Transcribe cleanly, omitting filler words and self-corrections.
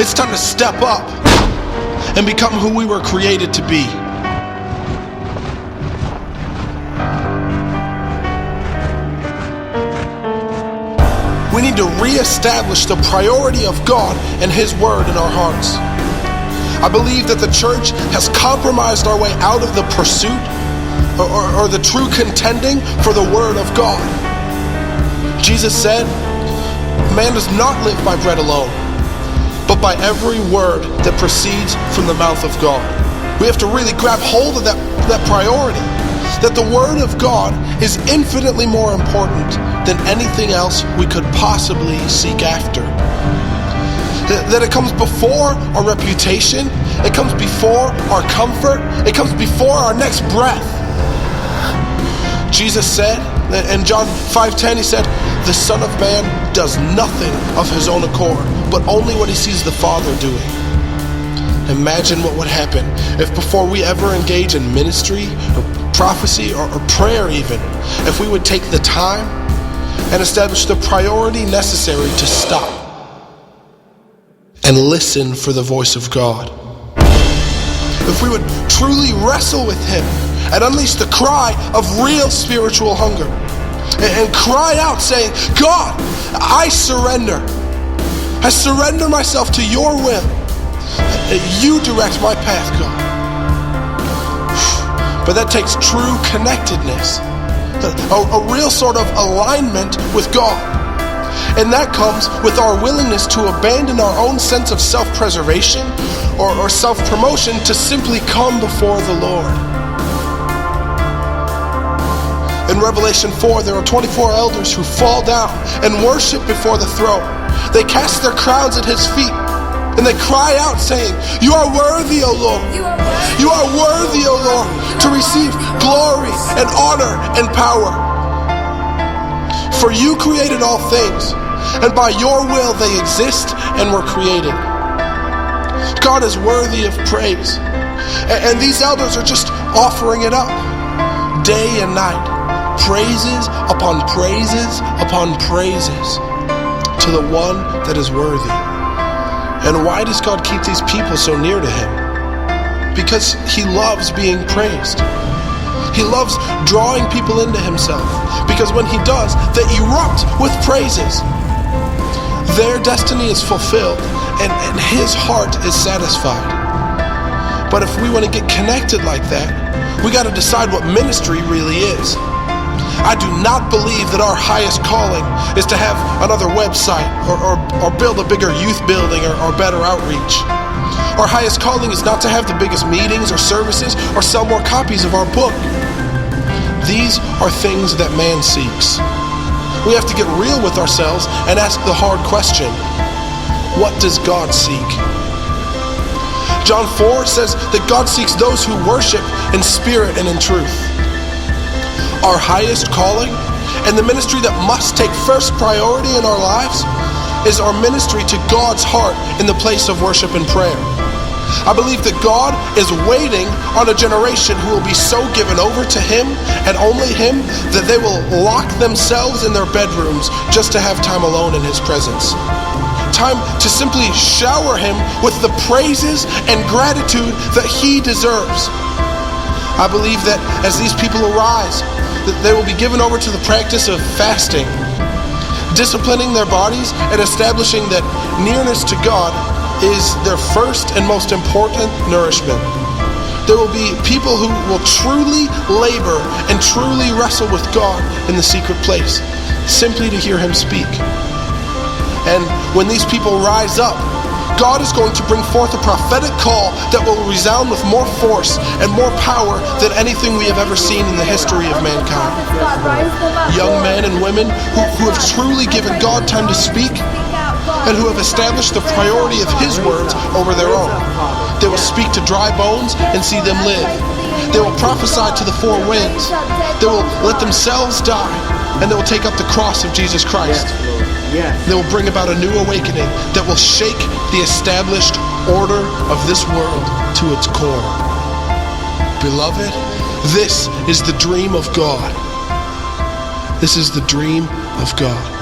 It's time to step up and become who we were created to be. We need to reestablish the priority of God and His Word in our hearts. I believe that the church has compromised our way out of the pursuit or the true contending for the Word of God. Jesus said, man does not live by bread alone, but by every word that proceeds from the mouth of God. We have to really grab hold of that priority, that the Word of God is infinitely more important than anything else we could possibly seek after. That it comes before our reputation, it comes before our comfort, it comes before our next breath. Jesus said, in John 5:10, He said, the Son of Man does nothing of His own accord, but only what He sees the Father doing. Imagine what would happen if before we ever engage in ministry, or prophecy, or prayer even, if we would take the time and establish the priority necessary to stop and listen for the voice of God. If we would truly wrestle with Him and unleash the cry of real spiritual hunger and cry out saying, God, I surrender. I surrender myself to your will. You direct my path, God. But that takes true connectedness, a real sort of alignment with God. And that comes with our willingness to abandon our own sense of self-preservation or self-promotion to simply come before the Lord. In Revelation 4, there are 24 elders who fall down and worship before the throne. They cast their crowns at His feet and they cry out saying, you are worthy, O Lord. You are worthy, O Lord, to receive glory and honor and power. For you created all things, and by your will they exist and were created. God is worthy of praise. And these elders are just offering it up day and night. Praises upon praises upon praises to the one that is worthy. And why does God keep these people so near to Him? Because He loves being praised. He loves drawing people into Himself. Because when He does, they erupt with praises. Their destiny is fulfilled and His heart is satisfied. But if we want to get connected like that, we got to decide what ministry really is. I do not believe that our highest calling is to have another website or build a bigger youth building or better outreach. Our highest calling is not to have the biggest meetings or services or sell more copies of our book. These are things that man seeks. We have to get real with ourselves and ask the hard question, what does God seek? John 4 says that God seeks those who worship in spirit and in truth. Our highest calling and the ministry that must take first priority in our lives is our ministry to God's heart in the place of worship and prayer. I believe that God is waiting on a generation who will be so given over to Him and only Him that they will lock themselves in their bedrooms just to have time alone in His presence. Time to simply shower Him with the praises and gratitude that He deserves. I believe that as these people arise, that they will be given over to the practice of fasting, disciplining their bodies and establishing that nearness to God is their first and most important nourishment. There will be people who will truly labor and truly wrestle with God in the secret place, simply to hear Him speak. And when these people rise up, God is going to bring forth a prophetic call that will resound with more force and more power than anything we have ever seen in the history of mankind. Young men and women who have truly given God time to speak and who have established the priority of His words over their own. They will speak to dry bones and see them live. They will prophesy to the four winds. They will let themselves die, and they will take up the cross of Jesus Christ. They will bring about a new awakening that will shake the established order of this world to its core. Beloved, this is the dream of God. This is the dream of God.